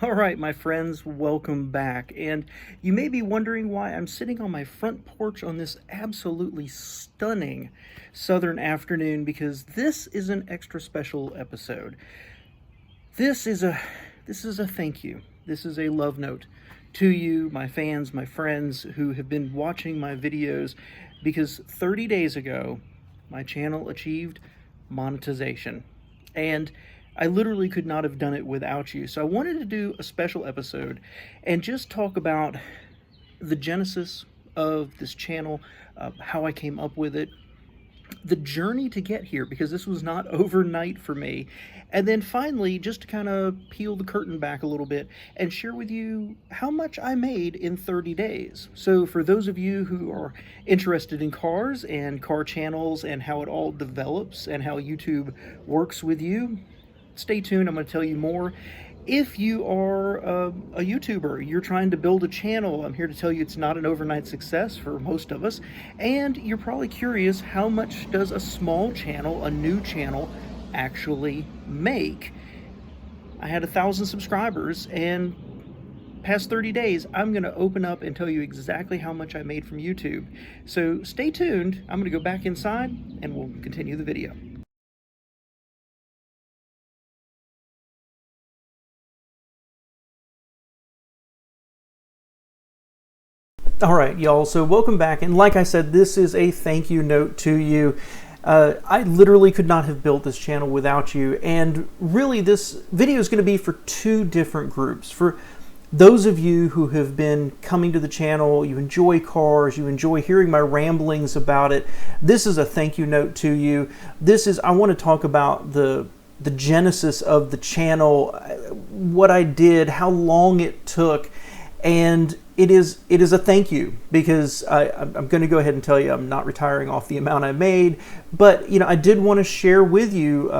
All right, my friends, welcome back. And you may be wondering why I'm sitting on my front porch on this absolutely stunning southern afternoon, because this is an extra special episode. This is a this is a thank you. This is a love note to you, my fans, my friends who have been watching my videos, because 30 days ago my channel achieved monetization. And I literally could not have done it without you. So I wanted to do a special episode and just talk about the genesis of this channel, how I came up with it, the journey to get here, because this was not overnight for me. And then finally, just to kind of peel the curtain back a little bit and share with you how much I made in 30 days. So for those of you who are interested in cars and car channels and how it all develops and how YouTube works with you, stay tuned. I'm going to tell you more. If you are a YouTuber, you're trying to build a channel, I'm here to tell you it's not an overnight success for most of us. And you're probably curious, how much does a small channel, a new channel, actually make? I had 1,000 subscribers, and past 30 days, I'm going to open up and tell you exactly how much I made from YouTube. So stay tuned. I'm going to go back inside and we'll continue the video. All right, y'all, so welcome back. And like I said, this is a thank you note to you. I literally could not have built this channel without you. And really, this video is going to be for two different groups. For those of you who have been coming to the channel, you enjoy cars, you enjoy hearing my ramblings about it, this is a thank you note to you. I want to talk about the genesis of the channel, what I did, how long it took, and it is a thank you, because I'm going to go ahead and tell you I'm not retiring off the amount I made, but I did want to share with you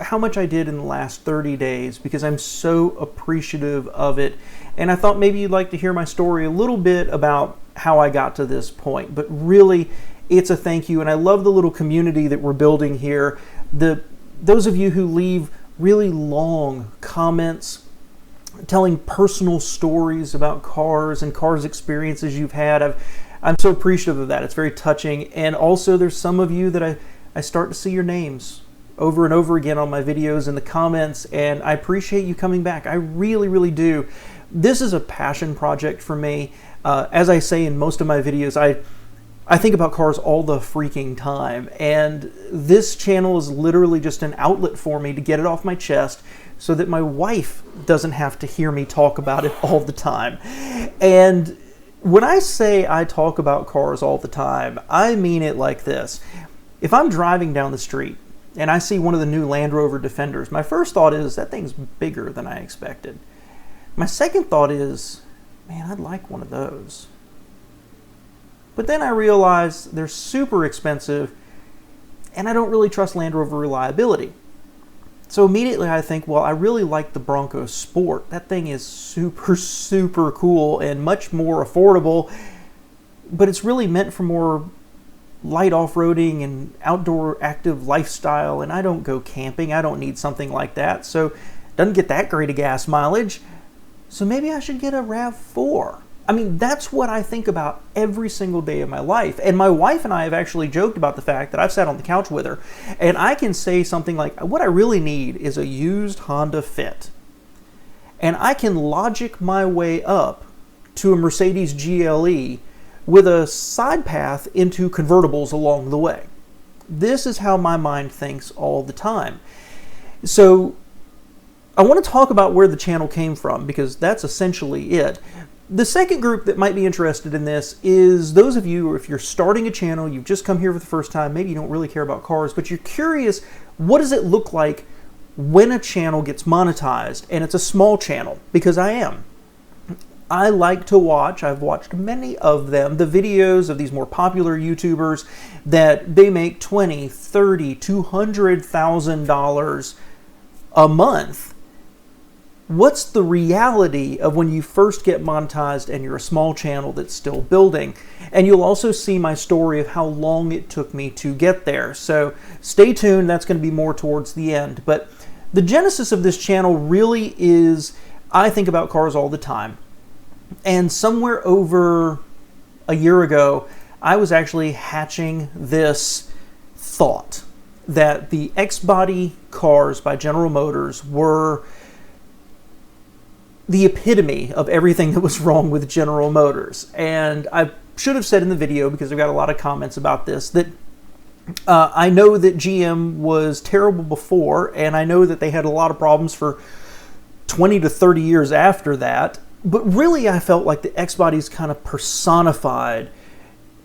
how much I did in the last 30 days, because I'm so appreciative of it. And I thought maybe you'd like to hear my story a little bit about how I got to this point. But really, it's a thank you, and I love the little community that we're building here. Those of you who leave really long comments telling personal stories about cars and cars experiences you've had, I'm so appreciative of that. It's very touching. And also, there's some of you that I start to see your names over and over again on my videos in the comments, and I appreciate you coming back. I really, really do. This is a passion project for me. As I say in most of my videos, I think about cars all the freaking time, and this channel is literally just an outlet for me to get it off my chest so that my wife doesn't have to hear me talk about it all the time. And when I say I talk about cars all the time, I mean it like this. If I'm driving down the street and I see one of the new Land Rover Defenders, my first thought is, that thing's bigger than I expected. My second thought is, man, I'd like one of those. But then I realize they're super expensive, and I don't really trust Land Rover reliability. So immediately I think, well, I really like the Bronco Sport. That thing is super, super cool and much more affordable, but it's really meant for more light off-roading and outdoor active lifestyle, and I don't go camping. I don't need something like that, so it doesn't get that great a gas mileage. So maybe I should get a RAV4. I mean, that's what I think about every single day of my life. And my wife and I have actually joked about the fact that I've sat on the couch with her, and I can say something like, what I really need is a used Honda Fit. And I can logic my way up to a Mercedes GLE with a side path into convertibles along the way. This is how my mind thinks all the time. So I want to talk about where the channel came from, because that's essentially it. The second group that might be interested in this is those of you, or if you're starting a channel, you've just come here for the first time, maybe you don't really care about cars, but you're curious, what does it look like when a channel gets monetized? And it's a small channel, because I am. I like to watch, I've watched many of them, the videos of these more popular YouTubers that they make $20,000, $30,000, $200,000 a month. What's the reality of when you first get monetized and you're a small channel that's still building? And you'll also see my story of how long it took me to get there. So stay tuned, that's going to be more towards the end. But the genesis of this channel really is, I think about cars all the time. And somewhere over a year ago, I was actually hatching this thought that the X-body cars by General Motors were the epitome of everything that was wrong with General Motors. And I should have said in the video, because I've got a lot of comments about this, that I know that GM was terrible before, and I know that they had a lot of problems for 20 to 30 years after that. But really, I felt like the X-bodies kind of personified.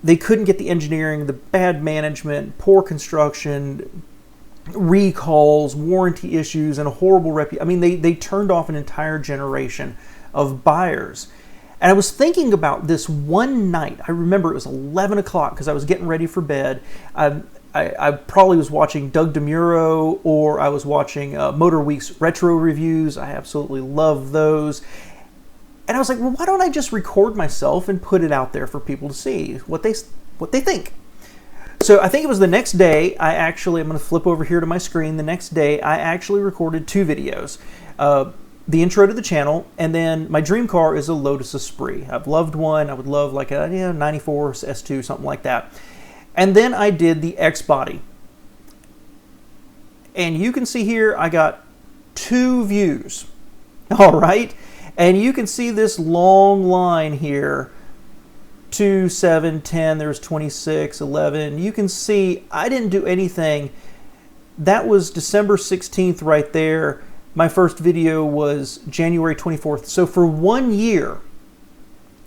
They couldn't get the engineering, the bad management, poor construction, recalls, warranty issues, and a horrible reputation. I mean, they turned off an entire generation of buyers. And I was thinking about this one night. I remember it was 11 o'clock because I was getting ready for bed. I probably was watching Doug DeMuro, or I was watching Motor Week's retro reviews. I absolutely love those. And I was like, well, why don't I just record myself and put it out there for people to see what they think. So I think it was the next day, I'm going to flip over here to my screen. The next day, I actually recorded 2 videos. The intro to the channel, and then my dream car is a Lotus Esprit. I've loved one. I would love like a 94 S2, something like that. And then I did the X-body. And you can see here, I got 2 views. All right. And you can see this long line here, 2, 7, 10, there's 26, 11. You can see I didn't do anything. That was December 16th right there. My first video was January 24th. So for 1 year,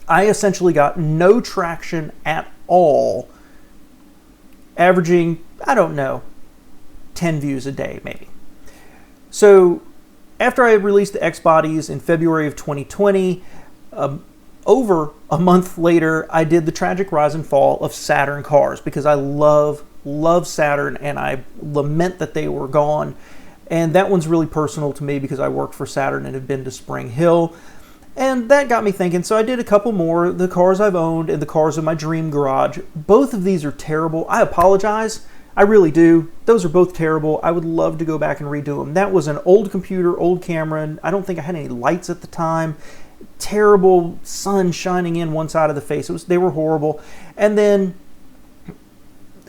I essentially got no traction at all, averaging, I don't know, 10 views a day maybe. So after I released the X-bodies in February of 2020, over a month later, I did the tragic rise and fall of Saturn cars, because I love Saturn, and I lament that they were gone. And that one's really personal to me because I worked for Saturn and have been to Spring Hill. And that got me thinking, so I did a couple more, the cars I've owned and the cars in my dream garage. Both of these are terrible. I apologize. I really do. Those are both terrible. I would love to go back and redo them. That was an old computer, old camera. I don't think I had any lights at the time. Terrible sun shining in one side of the face. They were horrible. And then,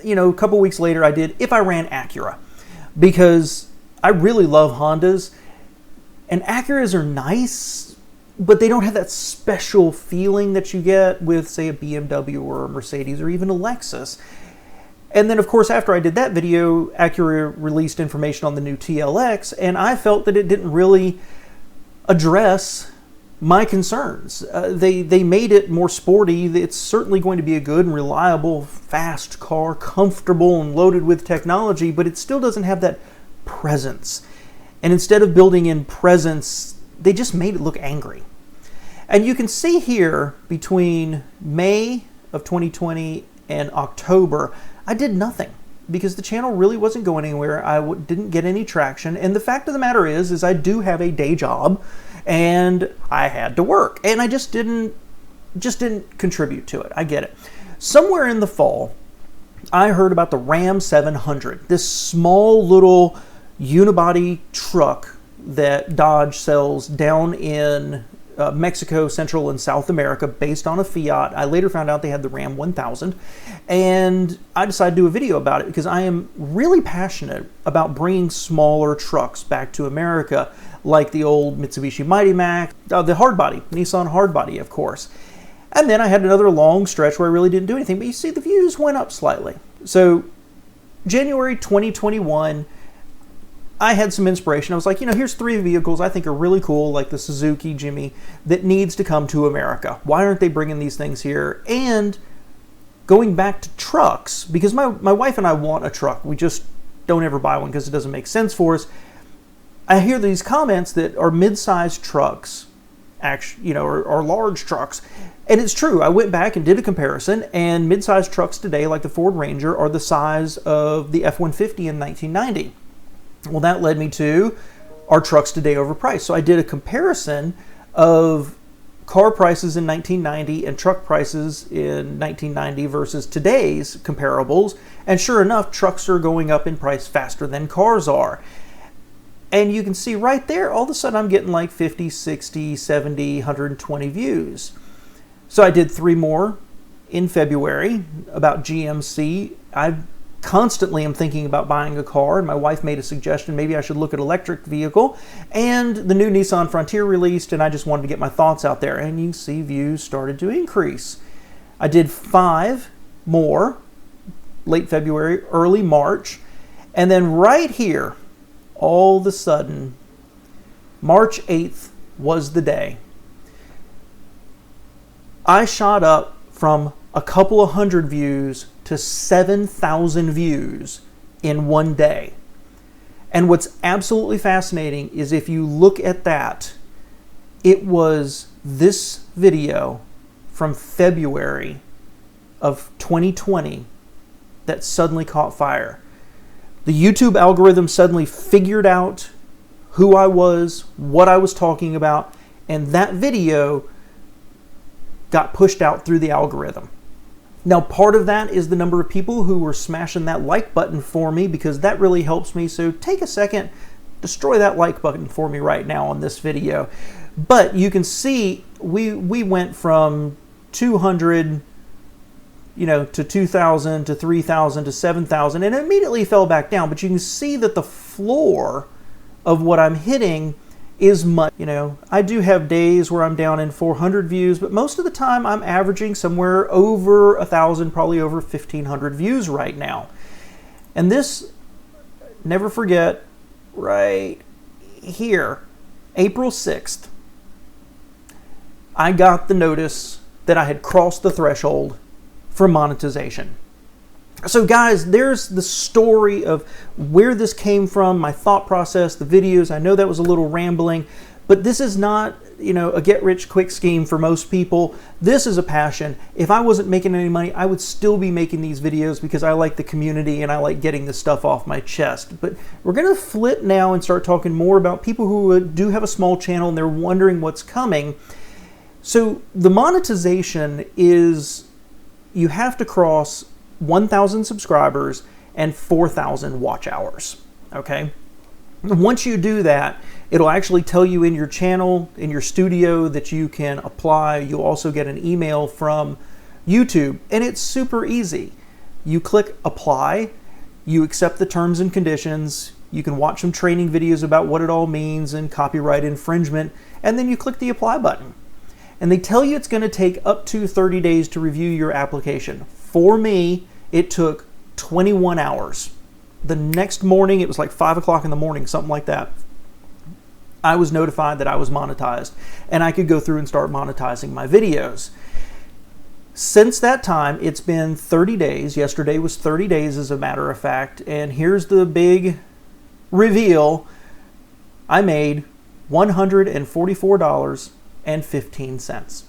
you know, a couple weeks later, I did If I Ran Acura, because I really love Hondas. And Acuras are nice, but they don't have that special feeling that you get with, say, a BMW or a Mercedes or even a Lexus. And then, of course, after I did that video, Acura released information on the new TLX, and I felt that it didn't really address my concerns. They made it more sporty. It's certainly going to be a good and reliable, fast car, comfortable and loaded with technology, but it still doesn't have that presence. And instead of building in presence, they just made it look angry. And you can see here between May of 2020 and October, I did nothing because the channel really wasn't going anywhere. I didn't get any traction. And the fact of the matter is I do have a day job and I had to work, and I just didn't contribute to it. I get it. Somewhere in the fall, I heard about the Ram 700, this small little unibody truck that Dodge sells down in Mexico, Central and South America, based on a Fiat. I later found out they had the Ram 1000, and I decided to do a video about it because I am really passionate about bringing smaller trucks back to America, like the old Mitsubishi Mighty Max, the hardbody, Nissan hardbody, of course. And then I had another long stretch where I really didn't do anything, but you see the views went up slightly. So January 2021, I had some inspiration. I was like, you know, here's 3 vehicles I think are really cool, like the Suzuki Jimmy, that needs to come to America. Why aren't they bringing these things here? And going back to trucks, because my wife and I want a truck. We just don't ever buy one because it doesn't make sense for us. I hear these comments that are mid-sized trucks, actually, you know, or large trucks. And it's true. I went back and did a comparison, and mid-sized trucks today, like the Ford Ranger, are the size of the F-150 in 1990. Well, that led me to, are trucks today overpriced? So I did a comparison of car prices in 1990 and truck prices in 1990 versus today's comparables. And sure enough, trucks are going up in price faster than cars are. And you can see right there, all of a sudden I'm getting like 50, 60, 70, 120 views. So I did 3 more in February about GMC. I constantly am thinking about buying a car, and my wife made a suggestion maybe I should look at electric vehicle, and the new Nissan Frontier released, and I just wanted to get my thoughts out there, and you see views started to increase. I did 5 more late February, early March, and then right here, all of a sudden, March 8th was the day. I shot up from a couple of hundred views to 7,000 views in one day. And what's absolutely fascinating is if you look at that, it was this video from February of 2020 that suddenly caught fire. The YouTube algorithm suddenly figured out who I was, what I was talking about, and that video got pushed out through the algorithm. Now, part of that is the number of people who were smashing that like button for me, because that really helps me. So take a second, destroy that like button for me right now on this video. But you can see we went from 200 to 2,000 to 3,000 to 7,000, and it immediately fell back down. But you can see that the floor of what I'm hitting is much, I do have days where I'm down in 400 views, but most of the time I'm averaging somewhere over 1,000, probably over 1,500 views right now. And this, never forget, right here, April 6th, I got the notice that I had crossed the threshold for monetization. So guys, there's the story of where this came from, my thought process, the videos. I know that was a little rambling, but this is not, a get-rich-quick scheme for most people. This is a passion. If I wasn't making any money, I would still be making these videos because I like the community and I like getting this stuff off my chest. But we're going to flip now and start talking more about people who do have a small channel and they're wondering what's coming. So the monetization is you have to cross 1,000 subscribers and 4,000 watch hours, okay? Once you do that, it'll actually tell you in your channel, in your studio, that you can apply. You'll also get an email from YouTube, and it's super easy. You click apply, you accept the terms and conditions, you can watch some training videos about what it all means and copyright infringement, and then you click the apply button. And they tell you it's going to take up to 30 days to review your application. For me, it took 21 hours. The next morning, it was like 5 o'clock in the morning, something like that, I was notified that I was monetized, and I could go through and start monetizing my videos. Since that time, it's been 30 days. Yesterday was 30 days, as a matter of fact, and here's the big reveal. I made $144.15.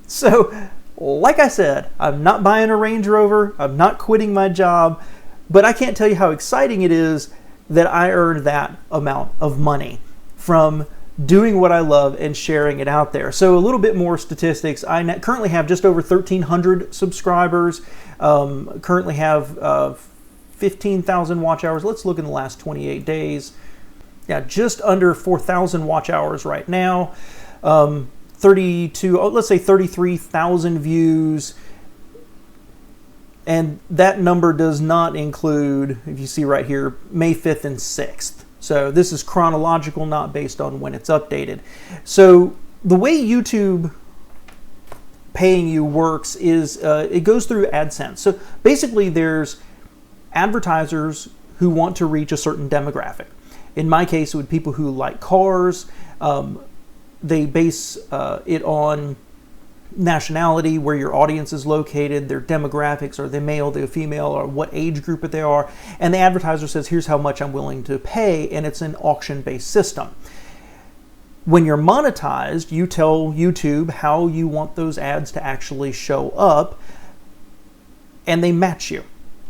So, like I said, I'm not buying a Range Rover, I'm not quitting my job, but I can't tell you how exciting it is that I earned that amount of money from doing what I love and sharing it out there. So a little bit more statistics. I currently have just over 1,300 subscribers, currently have 15,000 watch hours. Let's look in the last 28 days. Yeah, just under 4,000 watch hours right now. 33,000 views. And that number does not include, if you see right here, May 5th and 6th. So this is chronological, not based on when it's updated. So the way YouTube paying you works is it goes through AdSense. So basically there's advertisers who want to reach a certain demographic. In my case, it would be people who like cars. They base it on nationality, where your audience is located, their demographics, are they male, they're female, or what age group they are, and the advertiser says, here's how much I'm willing to pay, and it's an auction-based system. When you're monetized, you tell YouTube how you want those ads to actually show up, and they match you.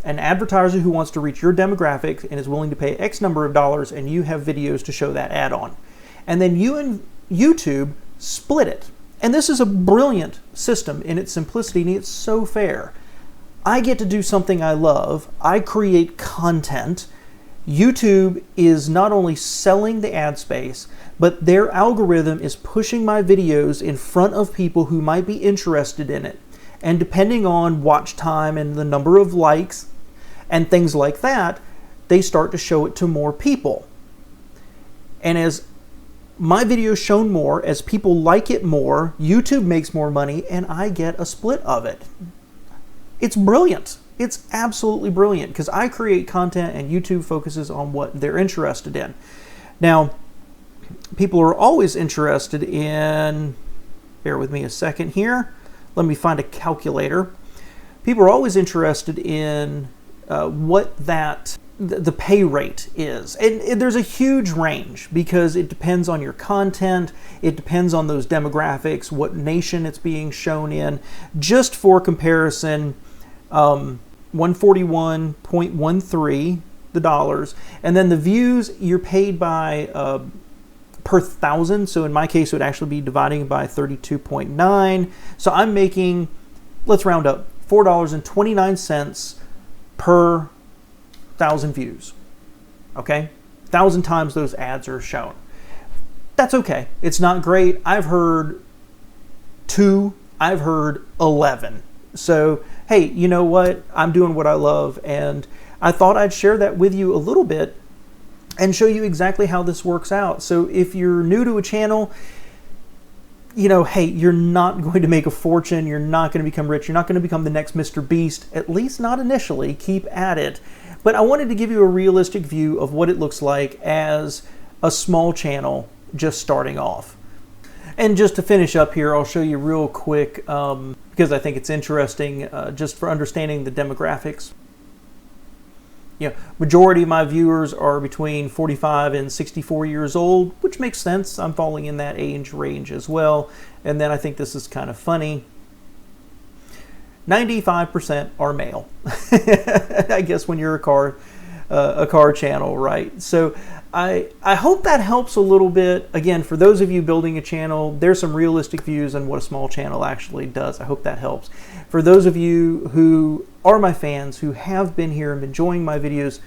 An advertiser who wants to reach your demographic and is willing to pay X number of dollars, and you have videos to show that ad on. And then you and YouTube split it. And this is a brilliant system in its simplicity, and it's so fair. I get to do something I love. I create content. YouTube is not only selling the ad space, but their algorithm is pushing my videos in front of people who might be interested in it. And depending on watch time and the number of likes and things like that, they start to show it to more people. And as my video is shown more, as people like it more, YouTube makes more money and I get a split of it. It's brilliant. It's absolutely brilliant because I create content and YouTube focuses on what they're interested in. Now, people are always interested in, bear with me a second here, let me find a calculator. People are always interested in what the pay rate is. And there's a huge range because it depends on your content, it depends on those demographics, what nation it's being shown in. Just for comparison, 141.13 the dollars, and then the views you're paid by per thousand. So in my case, it would actually be dividing by 32.9. So I'm making, let's round up, $4.29 per 1,000 views. Okay, 1,000 times those ads are shown. That's okay. It's not great. I've heard 2, I've heard 11. So hey, you know what? I'm doing what I love, and I thought I'd share that with you a little bit and show you exactly how this works out. So if you're new to a channel, you know, hey, you're not going to make a fortune, you're not going to become rich, you're not going to become the next Mr. Beast, at least not initially. Keep at it. But I wanted to give you a realistic view of what it looks like as a small channel just starting off. And just to finish up here, I'll show you real quick, because I think it's interesting, just for understanding the demographics. You know, majority of my viewers are between 45 and 64 years old, which makes sense. I'm falling in that age range as well. And then I think this is kind of funny. 95% are male. I guess when you're a car channel, right? So I hope that helps a little bit. Again, for those of you building a channel, there's some realistic views on what a small channel actually does. I hope that helps. For those of you who are my fans, who have been here and been enjoying my videos,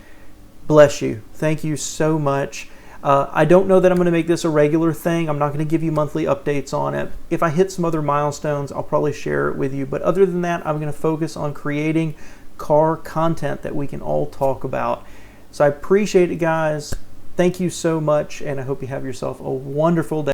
bless you. Thank you so much. I don't know that I'm going to make this a regular thing. I'm not going to give you monthly updates on it. If I hit some other milestones, I'll probably share it with you. But other than that, I'm going to focus on creating car content that we can all talk about. So I appreciate it, guys. Thank you so much, and I hope you have yourself a wonderful day.